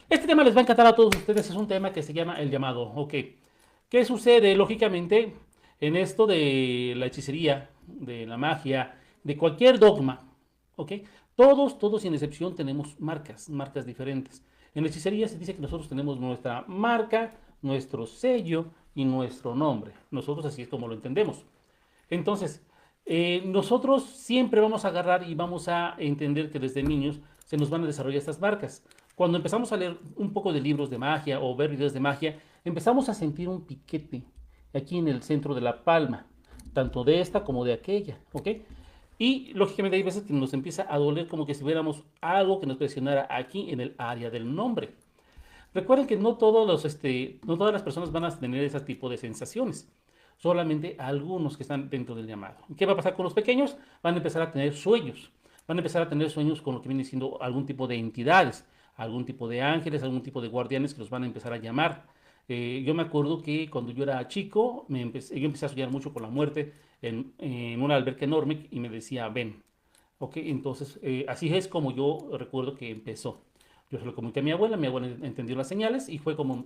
Este tema les va a encantar a todos ustedes, es un tema que se llama el llamado. Ok, ¿qué sucede lógicamente en esto de la hechicería, de la magia, de cualquier dogma? Ok, todos sin excepción tenemos marcas, marcas diferentes. En la hechicería se dice que nosotros tenemos nuestra marca, nuestro sello y nuestro nombre. Nosotros así es como lo entendemos. Entonces, nosotros siempre vamos a agarrar y vamos a entender que desde niños se nos van a desarrollar estas marcas. Cuando empezamos a leer un poco de libros de magia o ver videos de magia, empezamos a sentir un piquete aquí en el centro de la palma, tanto de esta como de aquella, ¿ok? Y lógicamente hay veces que nos empieza a doler como que si hubiéramos algo que nos presionara aquí en el área del nombre. Recuerden que no todas las personas van a tener ese tipo de sensaciones, solamente algunos que están dentro del llamado. ¿Qué va a pasar con los pequeños? Van a empezar a tener sueños, van a empezar a tener sueños con lo que viene siendo algún tipo de entidades, algún tipo de ángeles, algún tipo de guardianes que los van a empezar a llamar. Yo me acuerdo que cuando yo era chico, yo empecé a soñar mucho con la muerte en una alberca enorme y me decía, ven. Ok, entonces así es como yo recuerdo que empezó. Yo se lo comenté a mi abuela entendió las señales y fue como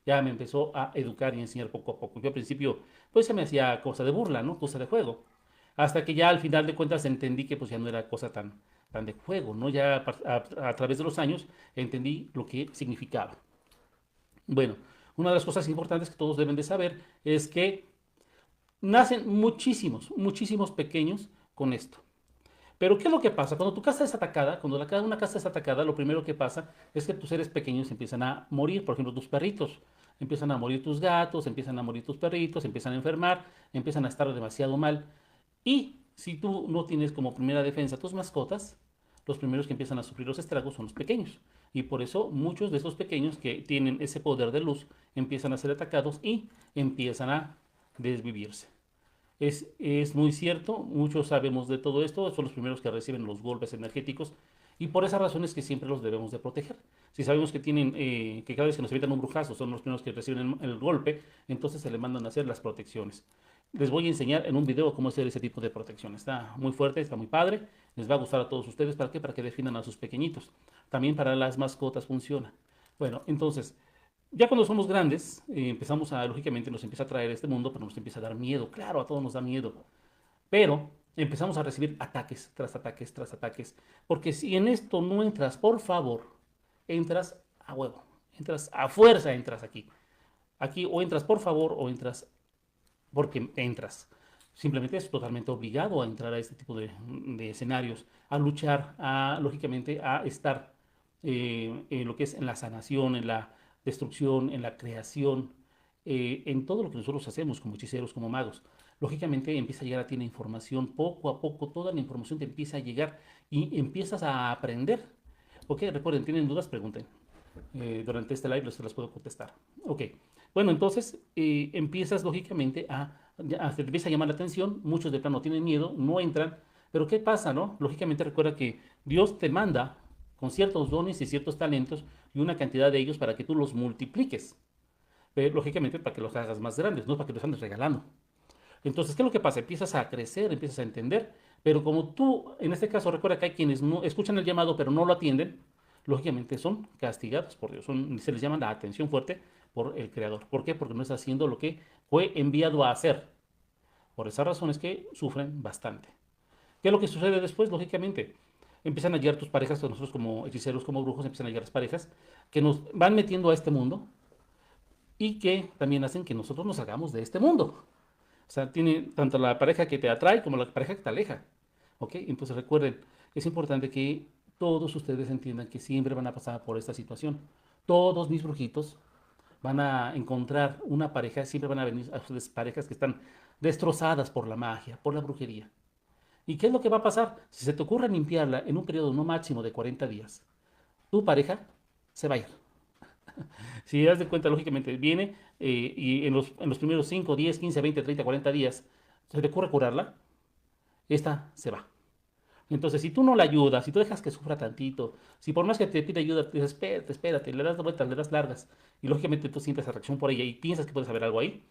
ya me empezó a educar y enseñar poco a poco. Yo al principio pues se me hacía cosa de burla, ¿no? Cosa de juego. Hasta que ya al final de cuentas entendí que pues ya no era cosa tan de juego, ¿no? Ya a través de los años entendí lo que significaba. Bueno, una de las cosas importantes que todos deben de saber es que nacen muchísimos pequeños con esto. Pero ¿qué es lo que pasa? Cuando tu casa es atacada, cuando una casa es atacada, lo primero que pasa es que tus seres pequeños empiezan a morir. Por ejemplo, tus perritos. Empiezan a morir tus gatos, empiezan a morir tus perritos, empiezan a enfermar, empiezan a estar demasiado mal. Y si tú no tienes como primera defensa tus mascotas, los primeros que empiezan a sufrir los estragos son los pequeños. Y por eso muchos de esos pequeños que tienen ese poder de luz empiezan a ser atacados y empiezan a desvivirse. Es muy cierto, muchos sabemos de todo esto, son los primeros que reciben los golpes energéticos y por esa razón es que siempre los debemos de proteger. Si sabemos que cada vez que nos evitan un brujazo son los primeros que reciben el golpe, entonces se le mandan a hacer las protecciones. Les voy a enseñar en un video cómo hacer ese tipo de protección. Está muy fuerte, está muy padre, les va a gustar a todos ustedes. ¿Para qué? Para que defiendan a sus pequeñitos. También para las mascotas funciona. Bueno, entonces, ya cuando somos grandes, empezamos lógicamente nos empieza a traer este mundo, pero nos empieza a dar miedo. Claro, a todos nos da miedo. Pero empezamos a recibir ataques tras ataques tras ataques. Porque si en esto no entras, por favor, entras a huevo. Entras a fuerza, entras aquí. Aquí o entras por favor o entras porque entras. Simplemente es totalmente obligado a entrar a este tipo de escenarios, a luchar, lógicamente, a estar en lo que es en la sanación, en la destrucción, en la creación, en todo lo que nosotros hacemos como hechiceros, como magos. Lógicamente empieza a llegar a ti la información, poco a poco toda la información te empieza a llegar y empiezas a aprender. Ok, recuerden, tienen dudas, pregunten. Durante este live les puedo contestar. Ok, bueno, entonces empiezas lógicamente te empieza a llamar la atención, muchos de plano tienen miedo, no entran, pero ¿qué pasa, no? Lógicamente recuerda que Dios te manda con ciertos dones y ciertos talentos y una cantidad de ellos para que tú los multipliques, pero lógicamente para que los hagas más grandes, no para que los andes regalando. Entonces, ¿qué es lo que pasa? Empiezas a crecer, empiezas a entender, pero como tú, en este caso, recuerda que hay quienes no escuchan el llamado pero no lo atienden, lógicamente son castigados por Dios, se les llama la atención fuerte por el Creador. ¿Por qué? Porque no está haciendo lo que fue enviado a hacer. Por esa razón es que sufren bastante. ¿Qué es lo que sucede después? Lógicamente, empiezan a llegar tus parejas, nosotros como hechiceros, como brujos, empiezan a llegar las parejas que nos van metiendo a este mundo y que también hacen que nosotros nos salgamos de este mundo. O sea, tiene tanto la pareja que te atrae como la pareja que te aleja. ¿Ok? Entonces recuerden, es importante que todos ustedes entiendan que siempre van a pasar por esta situación. Todos mis brujitos van a encontrar una pareja, siempre van a venir a ustedes parejas que están destrozadas por la magia, por la brujería. ¿Y qué es lo que va a pasar? Si se te ocurre limpiarla en un periodo no máximo de 40 días, tu pareja se va a ir. Si das de cuenta, lógicamente, viene y en los primeros 5, 10, 15, 20, 30, 40 días, se te ocurre curarla, esta se va. Entonces, si tú no la ayudas, si tú dejas que sufra tantito, si por más que te pide ayuda, te dices, espérate, espérate, le das vueltas, le das largas, y lógicamente tú sientes atracción por ella y piensas que puedes haber algo ahí,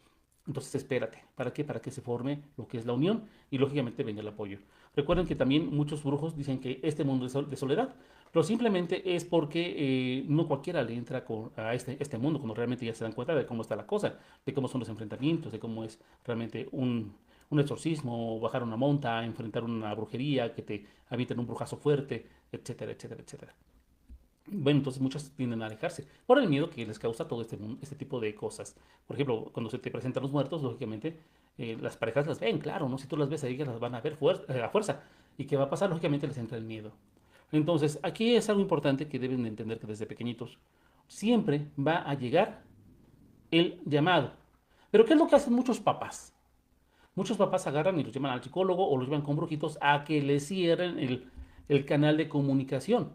entonces espérate. ¿Para qué? Para que se forme lo que es la unión y lógicamente venga el apoyo. Recuerden que también muchos brujos dicen que este mundo es de soledad. pero simplemente es porque no cualquiera le entra a este mundo cuando realmente ya se dan cuenta de cómo está la cosa, de cómo son los enfrentamientos, de cómo es realmente un exorcismo, bajar una monta, enfrentar una brujería, que te avienten un brujazo fuerte, etcétera, etcétera, etcétera. Bueno, entonces muchos tienden a alejarse por el miedo que les causa todo este tipo de cosas. Por ejemplo, cuando se te presentan los muertos, lógicamente las parejas las ven, claro, ¿no? Si tú las ves a ellas, las van a ver a fuerza. ¿Y qué va a pasar? Lógicamente les entra el miedo. Entonces, aquí es algo importante que deben de entender que desde pequeñitos siempre va a llegar el llamado. Pero ¿qué es lo que hacen muchos papás? Muchos papás agarran y los llaman al psicólogo o los llevan con brujitos a que les cierren el canal de comunicación,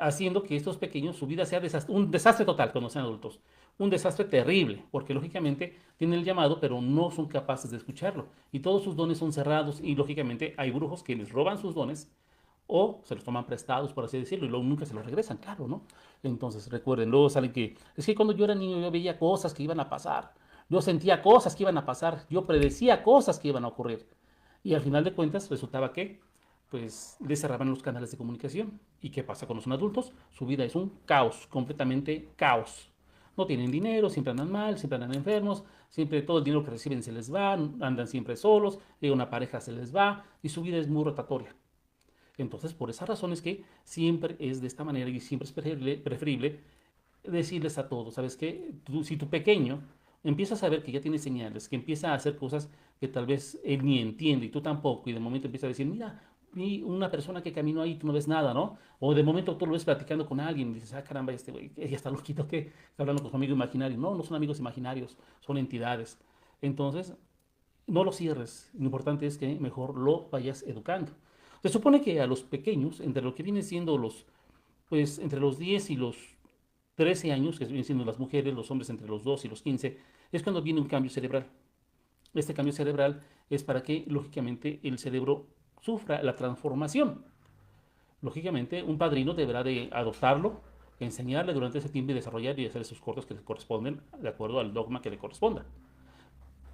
haciendo que estos pequeños, su vida sea un desastre total cuando sean adultos. Un desastre terrible, porque lógicamente tienen el llamado, pero no son capaces de escucharlo. Y todos sus dones son cerrados y lógicamente hay brujos que les roban sus dones o se los toman prestados, por así decirlo, y luego nunca se los regresan, claro, ¿no? Entonces recuerden, luego salen que, es que cuando yo era niño yo veía cosas que iban a pasar, yo sentía cosas que iban a pasar, yo predecía cosas que iban a ocurrir. Y al final de cuentas resultaba que pues les cerraban los canales de comunicación. ¿Y qué pasa cuando son adultos? Su vida es un caos, completamente caos. No tienen dinero, siempre andan mal, siempre andan enfermos, siempre todo el dinero que reciben se les va, andan siempre solos, llega una pareja se les va y su vida es muy rotatoria. Entonces, por esas razones que siempre es de esta manera y siempre es preferible decirles a todos, ¿sabes qué? Si tu pequeño empieza a saber que ya tiene señales, que empieza a hacer cosas que tal vez él ni entiende y tú tampoco, y de momento empieza a decir, mira, vi una persona que caminó ahí, tú no ves nada, ¿no? O de momento tú lo ves platicando con alguien y dices, ah, caramba, este güey, ya está loquito que está hablando con su amigo imaginario. No, no son amigos imaginarios, son entidades. Entonces, no lo cierres. Lo importante es que mejor lo vayas educando. Se supone que a los pequeños, entre lo que vienen siendo pues entre los 10 y los 13 años, que vienen siendo las mujeres, los hombres entre los 2 y los 15, es cuando viene un cambio cerebral. Este cambio cerebral es para que, lógicamente, el cerebro sufra la transformación. Lógicamente, un padrino deberá de adoptarlo, enseñarle durante ese tiempo y desarrollar y hacer esos cortes que le corresponden de acuerdo al dogma que le corresponda.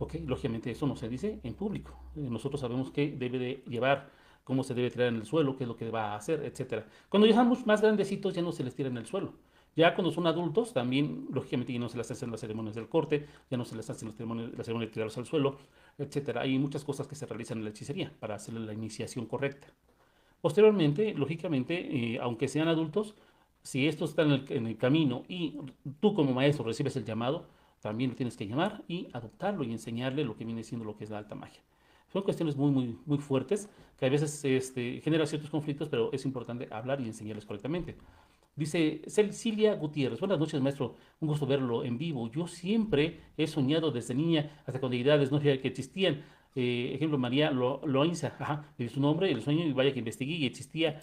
Ok, lógicamente eso no se dice en público. Nosotros sabemos qué debe de llevar, cómo se debe tirar en el suelo, qué es lo que va a hacer, etcétera. Cuando ya somos más grandecitos ya no se les tira en el suelo. Ya cuando son adultos también, lógicamente, ya no se les hacen las ceremonias del corte, ya no se les hacen la ceremonia de tirarlos al suelo, etcétera. Hay muchas cosas que se realizan en la hechicería para hacerle la iniciación correcta. Posteriormente, lógicamente, aunque sean adultos, si estos están en el camino y tú como maestro recibes el llamado, también lo tienes que llamar y adoptarlo y enseñarle lo que viene siendo lo que es la alta magia. Son cuestiones muy, muy, muy fuertes que a veces generan ciertos conflictos, pero es importante hablar y enseñarles correctamente. Dice Cecilia Gutiérrez, buenas noches maestro, un gusto verlo en vivo. Yo siempre he soñado desde niña, hasta con deidades no sabía que existían. Ejemplo, María Loaiza, ajá, de su nombre, el sueño, y vaya que investigué y existía.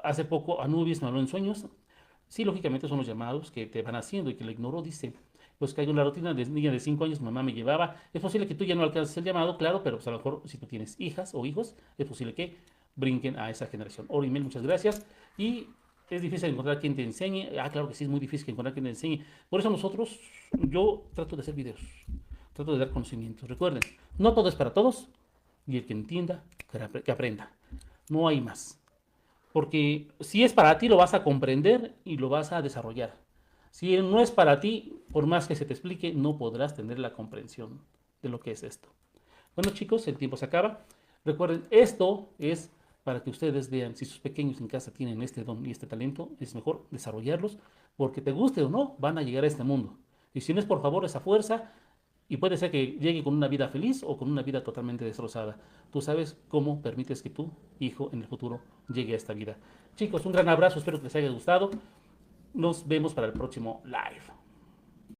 Hace poco Anubis me habló en sueños. Sí, lógicamente son los llamados que te van haciendo y que le ignoró, dice. Pues caigo en la rutina de niña de 5 años, mamá me llevaba. Es posible que tú ya no alcances el llamado, claro, pero pues a lo mejor si tú tienes hijas o hijos, es posible que brinquen a esa generación. Orimel, muchas gracias. Y es difícil encontrar quien te enseñe. Ah, claro que sí, es muy difícil encontrar quien te enseñe. Por eso yo trato de hacer videos, trato de dar conocimientos. Recuerden, no todo es para todos y el que entienda, que aprenda. No hay más. Porque si es para ti, lo vas a comprender y lo vas a desarrollar. Si no es para ti, por más que se te explique, no podrás tener la comprensión de lo que es esto. Bueno, chicos, el tiempo se acaba. Recuerden, esto es para que ustedes vean si sus pequeños en casa tienen este don y este talento, es mejor desarrollarlos, porque te guste o no, van a llegar a este mundo. Y si no es por favor esa fuerza, y puede ser que llegue con una vida feliz o con una vida totalmente destrozada. Tú sabes cómo permites que tu hijo en el futuro llegue a esta vida. Chicos, un gran abrazo, espero que les haya gustado. Nos vemos para el próximo live.